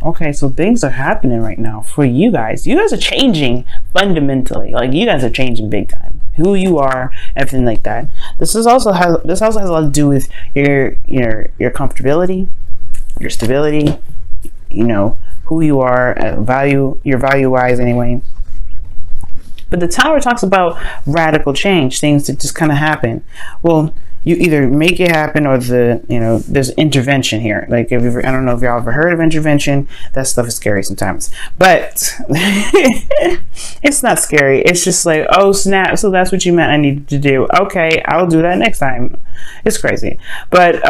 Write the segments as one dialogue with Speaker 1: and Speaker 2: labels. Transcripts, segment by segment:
Speaker 1: Okay, so things are happening right now for you guys. You guys are changing fundamentally. Like, you guys are changing big time. Who you are, everything like that. This also has a lot to do with your comfortability, your stability, you know, who you are, your value wise anyway. But the Tower talks about radical change, things that just kind of happen. Well, you either make it happen or there's intervention here. Like, I don't know if y'all ever heard of intervention. That stuff is scary sometimes, but it's not scary. It's just like, oh snap, so that's what you meant I needed to do. Okay, I'll do that next time. It's crazy. But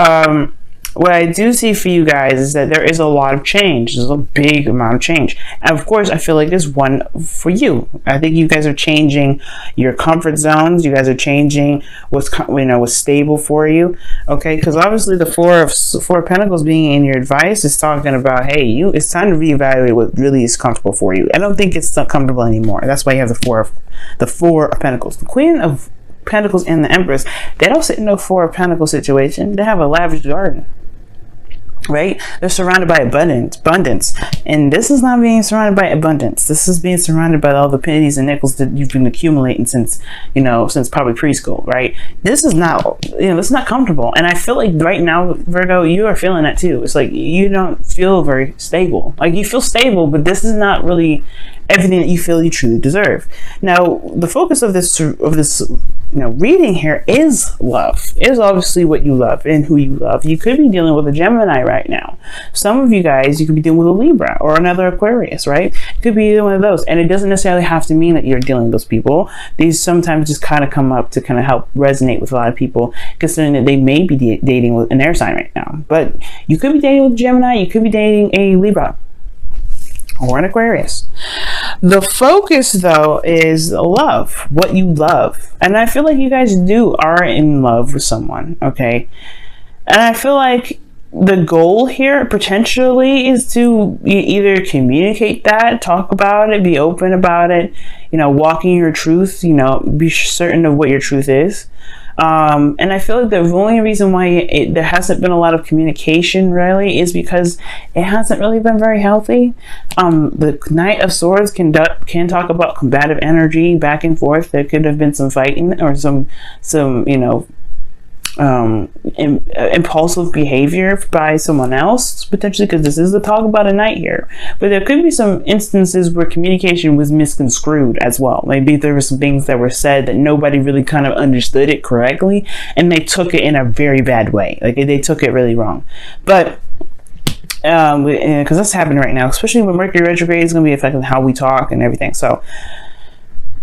Speaker 1: what I do see for you guys is that there is a lot of change. There's a big amount of change. And of course, I feel like there's one for you. I think you guys are changing your comfort zones. You guys are changing what's stable for you. Okay, because obviously the Four of Pentacles being in your advice is talking about, hey, it's time to reevaluate what really is comfortable for you. I don't think it's not comfortable anymore. That's why you have the Four of Pentacles. The Queen of Pentacles and the Empress, they don't sit in no Four of Pentacles situation. They have a lavish garden. Right? They're surrounded by abundance. And this is not being surrounded by abundance. This is being surrounded by all the pennies and nickels that you've been accumulating since probably preschool, right? This is not, this is not comfortable. And I feel like right now, Virgo, you are feeling that too. It's like you don't feel very stable. Like, you feel stable, but this is not really everything that you feel you truly deserve. Now, the focus of this reading here is love. Is obviously what you love and who you love. You could be dealing with a Gemini right now. Some of you guys, you could be dealing with a Libra or another Aquarius, right? It could be either one of those. And it doesn't necessarily have to mean that you're dealing with those people. These sometimes just kind of come up to kind of help resonate with a lot of people, considering that they may be dating with an air sign right now. But you could be dating with a Gemini. You could be dating a Libra or an Aquarius. The focus, though, is love, what you love. And I feel like you guys are in love with someone, okay? And I feel like the goal here potentially is to either communicate that, talk about it, be open about it, walking your truth, be certain of what your truth is. And I feel like the only reason why there hasn't been a lot of communication really is because it hasn't really been very healthy. The Knight of Swords can talk about combative energy back and forth. There could have been some fighting or some impulsive behavior by someone else, potentially, because this is the talk about a knight here. But there could be some instances where communication was misconstrued as well. Maybe there were some things that were said that nobody really kind of understood it correctly, and they took it in a very bad way. Like, they took it really wrong. But because that's happening right now, especially when Mercury retrograde is going to be affecting how we talk and everything. So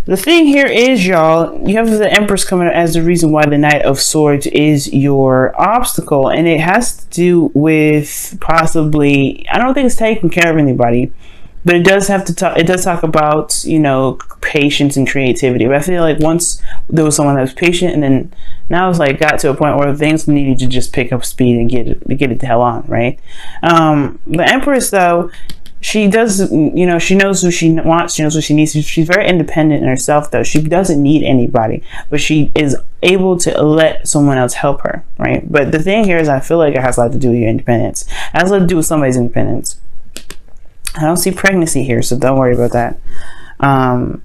Speaker 1: the thing here is, y'all, you have the Empress coming up as the reason why the Knight of Swords is your obstacle. And it has to do with possibly, I don't think it's taking care of anybody, but it does talk about, patience and creativity. But I feel like once there was someone that was patient, and then now it's like got to a point where things needed to just pick up speed and get it the hell on, right? The Empress, though, she does, she knows who she wants, she knows what she needs. She's very independent in herself, though. She doesn't need anybody, but she is able to let someone else help her, right? But the thing here is, I feel like it has a lot to do with your independence. It has a lot to do with somebody's independence. I don't see pregnancy here, so don't worry about that. I'm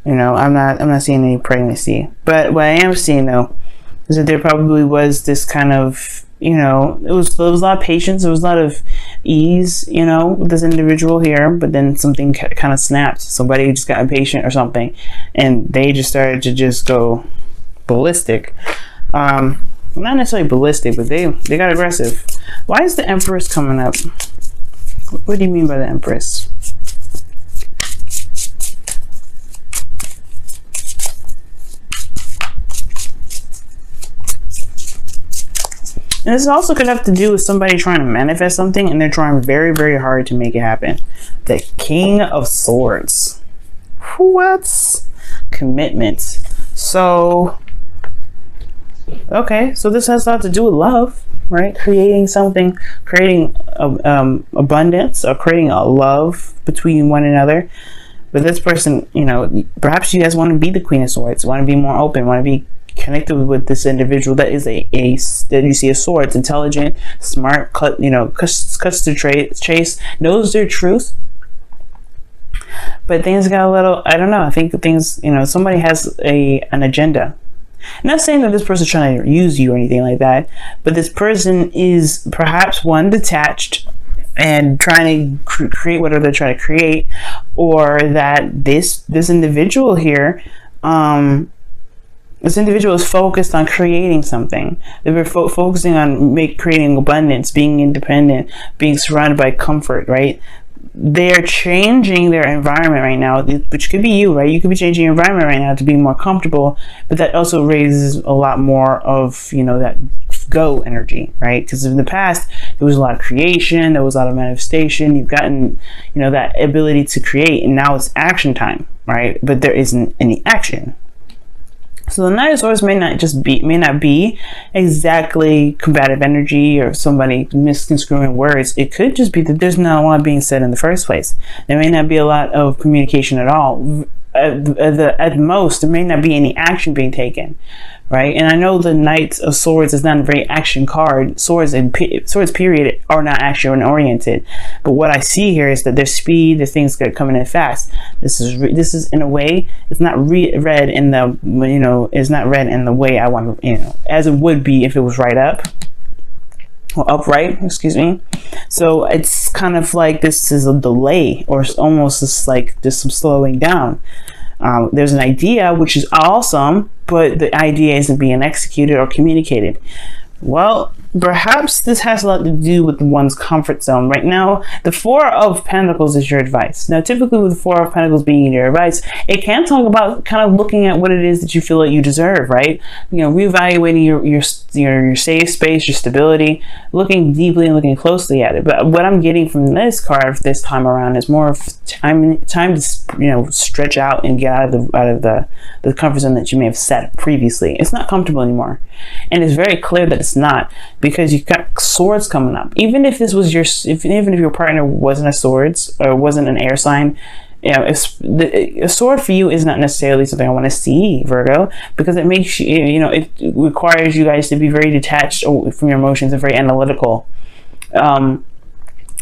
Speaker 1: not seeing any pregnancy. But what I am seeing, though, is that there probably was this kind of, there was a lot of patience, there was a lot of ease, with this individual here, but then something kind of snapped. Somebody just got impatient or something, and they just started to just go ballistic. Not necessarily ballistic, but they got aggressive. Why is the Empress coming up? What do you mean by the Empress? And this also could have to do with somebody trying to manifest something, and they're trying very, very hard to make it happen. The King of Swords. What? Commitment. So, okay, so this has a lot to do with love, right? Creating something, creating abundance, or creating a love between one another. But this person, perhaps you guys want to be the Queen of Swords, want to be more open, want to be connected with this individual that is that you see a sword. It's intelligent, smart, cuts to chase, knows their truth. But things got a little, I don't know, I think things, somebody has an agenda. I'm not saying that this person's trying to use you or anything like that, but this person is perhaps one, detached and trying to create whatever they're trying to create, or that this individual here, this individual is focused on creating something. They were focusing on creating abundance, being independent, being surrounded by comfort, right? They're changing their environment right now, which could be you, right? You could be changing your environment right now to be more comfortable, but that also raises a lot more of, that go energy, right? Because in the past, there was a lot of creation, there was a lot of manifestation. You've gotten, that ability to create, and now it's action time, right? But there isn't any action. So the Knight of Swords may not be exactly combative energy or somebody misconstruing words. It could just be that there's not a lot being said in the first place. There may not be a lot of communication at all. At most, there may not be any action being taken, right? And I know the Knight of Swords is not a very action card. Swords period are not action oriented. But what I see here is that there's speed, there's things that are coming in fast. This is in a way, it's not read in the, it's not read in the way I want, as it would be if it was right up. Or upright, excuse me. So it's kind of like this is a delay, or almost just like just some slowing down. There's an idea, which is awesome, but the idea isn't being executed or communicated. Well, perhaps this has a lot to do with one's comfort zone. Right now, the Four of Pentacles is your advice. Now, typically with the Four of Pentacles being your advice, it can talk about kind of looking at what it is that you feel like you deserve, right? Reevaluating your safe space, your stability, looking deeply and looking closely at it. But what I'm getting from this card this time around is more of time to stretch out and get out of the comfort zone that you may have set previously. It's not comfortable anymore, and it's very clear that it's not, because you've got swords coming up. Even if this was even if your partner wasn't a swords or wasn't an air sign, a sword for you is not necessarily something I want to see, Virgo, because it makes you, it requires you guys to be very detached from your emotions and very analytical.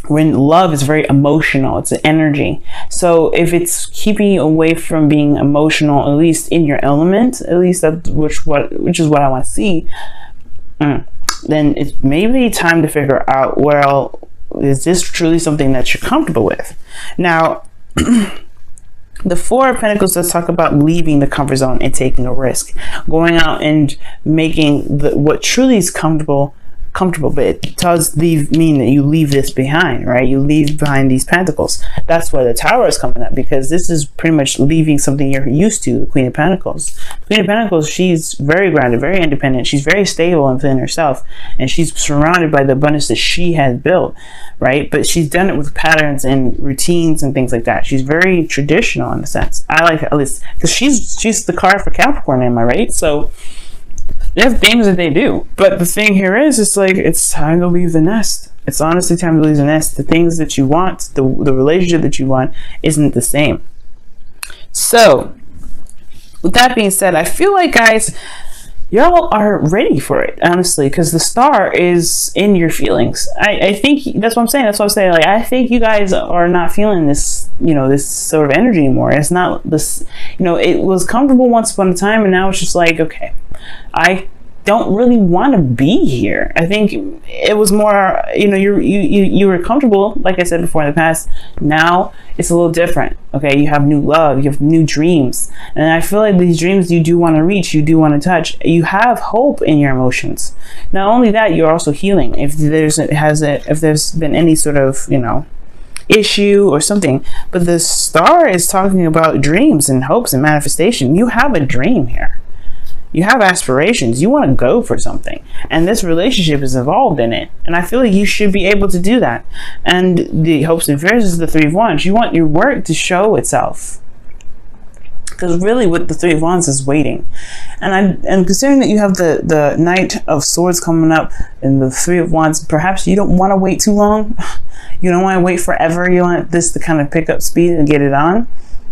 Speaker 1: When love is very emotional, it's an energy. So if it's keeping you away from being emotional, at least in your element, at least which is what I want to see, then it's maybe time to figure out, well, is this truly something that you're comfortable with? Now, the Four of Pentacles does talk about leaving the comfort zone and taking a risk, going out and making what truly is comfortable, but it does mean that you leave this behind, right? You leave behind these pentacles. That's why the Tower is coming up, because this is pretty much leaving something you're used to, the Queen of Pentacles. The Queen of Pentacles, she's very grounded, very independent. She's very stable within herself, and she's surrounded by the abundance that she has built, right? But she's done it with patterns and routines and things like that. She's very traditional in a sense. I like it, at least, because she's the card for Capricorn, am I right? So they have things that they do, but the thing here is, it's like, it's time to leave the nest. It's honestly time to leave the nest. The things that you want, the relationship that you want, isn't the same. So, with that being said, I feel like, guys, y'all are ready for it, honestly, because the Star is in your feelings. I think that's what I'm saying. That's what I'm saying. Like, I think you guys are not feeling this, this sort of energy anymore. It's not this, it was comfortable once upon a time, and now it's just like, okay, I don't really want to be here. I think it was more, you were comfortable, like I said before, in the past. Now it's a little different. Okay, you have new love, you have new dreams, and I feel like these dreams you do want to reach, you do want to touch. You have hope in your emotions. Not only that, you're also healing. If there's been any sort of issue or something, but the Star is talking about dreams and hopes and manifestation. You have a dream here. You have aspirations. You want to go for something, and this relationship is involved in it, and I feel like you should be able to do that. And the hopes and fears is the Three of Wands. You want your work to show itself, because really what the Three of Wands is waiting. And considering that you have the Knight of Swords coming up and the Three of Wands, perhaps you don't want to wait too long. You don't want to wait forever. You want this to kind of pick up speed and get it on.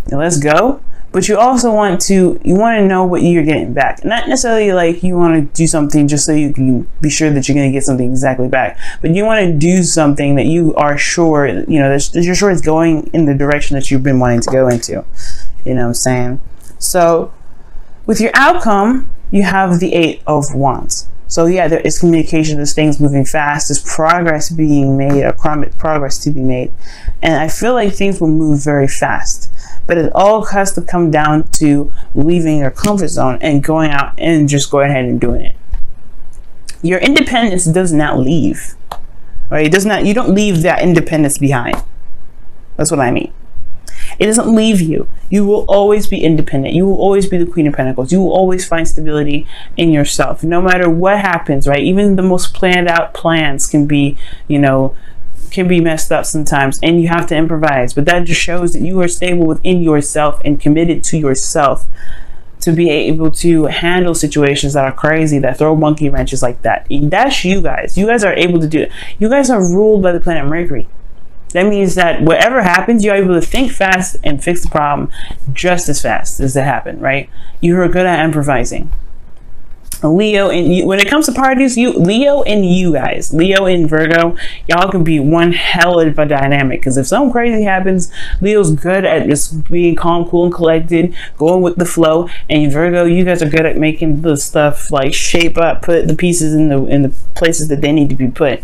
Speaker 1: Now let's go. but you also want to know what you're getting back. Not necessarily like you want to do something just so you can be sure that you're going to get something exactly back, but you want to do something that you are sure, that you're sure it's going in the direction that you've been wanting to go into. You know what I'm saying? So with your outcome, you have the 8 of Wands. So yeah, there is communication, there's things moving fast, there's progress being made, or progress to be made. And I feel like things will move very fast. But it all has to come down to leaving your comfort zone and going out and just going ahead and doing it. Your independence does not leave. Right? You don't leave that independence behind. That's what I mean. It doesn't leave you. You will always be independent. You will always be the Queen of Pentacles. You will always find stability in yourself, no matter what happens, right? Even the most planned out plans can be, can be messed up sometimes, and you have to improvise. But that just shows that you are stable within yourself and committed to yourself to be able to handle situations that are crazy, that throw monkey wrenches like that. That's you guys. You guys are able to do it. You guys are ruled by the planet Mercury. That means that whatever happens, you're able to think fast and fix the problem just as fast as it happened, right? You are good at improvising. Leo and you, when it comes to parties, Leo and you guys, Leo and Virgo, y'all can be one hell of a dynamic. Because if something crazy happens, Leo's good at just being calm, cool, and collected, going with the flow. And Virgo, you guys are good at making the stuff like shape up, put the pieces in the places that they need to be put.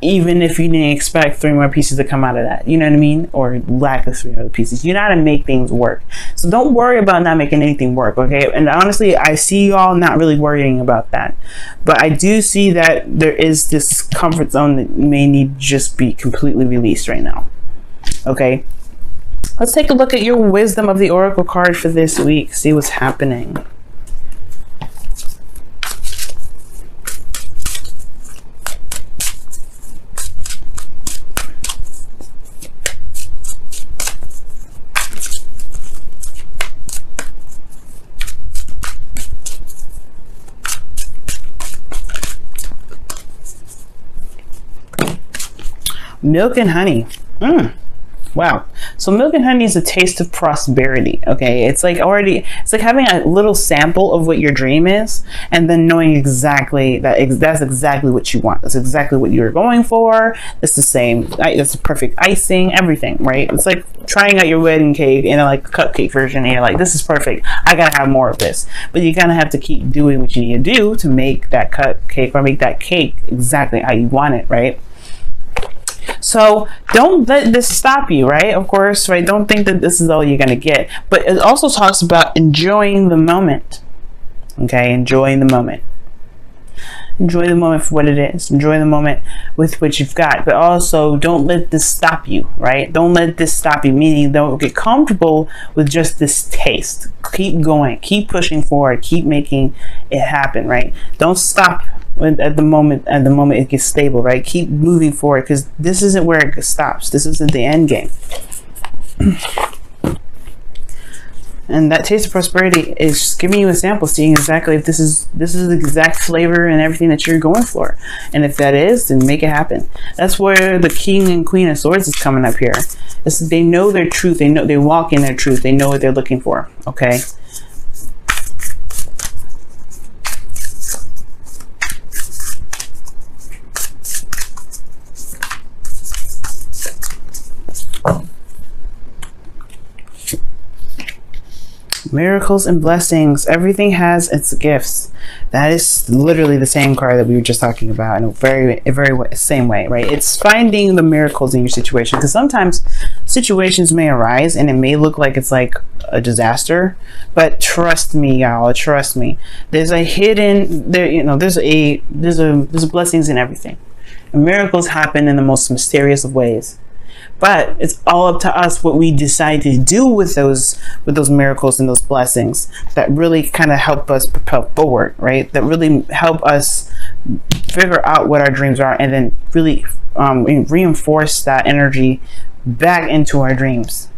Speaker 1: Even if you didn't expect 3 more pieces to come out of that, you know what I mean? Or lack of 3 other pieces. You know how to make things work. So don't worry about not making anything work, okay? And honestly, I see y'all not really worrying about that. But I do see that there is this comfort zone that may need to just be completely released right now, okay? Let's take a look at your Wisdom of the Oracle card for this week. See what's happening. Milk and honey. Wow. So milk and honey is a taste of prosperity. Okay. It's like having a little sample of what your dream is, and then knowing exactly that's exactly what you want. That's exactly what you're going for. It's the same. It's the perfect icing, everything, right? It's like trying out your wedding cake in a cupcake version, and you're like, this is perfect. I gotta have more of this. But you gotta have to keep doing what you need to do to make that cupcake or make that cake exactly how you want it, right? So don't let this stop you, right? Of course, right? Don't think that this is all you're going to get. But it also talks about enjoying the moment. Okay, enjoying the moment. Enjoy the moment for what it is. Enjoy the moment with what you've got. But also, don't let this stop you, right? Don't let this stop you, meaning don't get comfortable with just this taste. Keep going. Keep pushing forward. Keep making it happen, right? Don't stop at the moment it gets stable, right? Keep moving forward, because this isn't where it stops. This isn't the end game. And that taste of prosperity is just giving you a sample, seeing exactly if this is the exact flavor and everything that you're going for. And if that is, then make it happen. That's where the King and Queen of Swords is coming up here. They know their truth. They walk in their truth. They know what they're looking for. Okay. Miracles and blessings. Everything has its gifts. That is literally the same card that we were just talking about in a very same way, right? It's finding the miracles in your situation, because sometimes situations may arise and it may look like it's like a disaster, but trust me, y'all, trust me. There's a hidden there's blessings in everything. And miracles happen in the most mysterious of ways. But it's all up to us what we decide to do with those miracles and those blessings that really kind of help us propel forward, right? That really help us figure out what our dreams are, and then really reinforce that energy back into our dreams.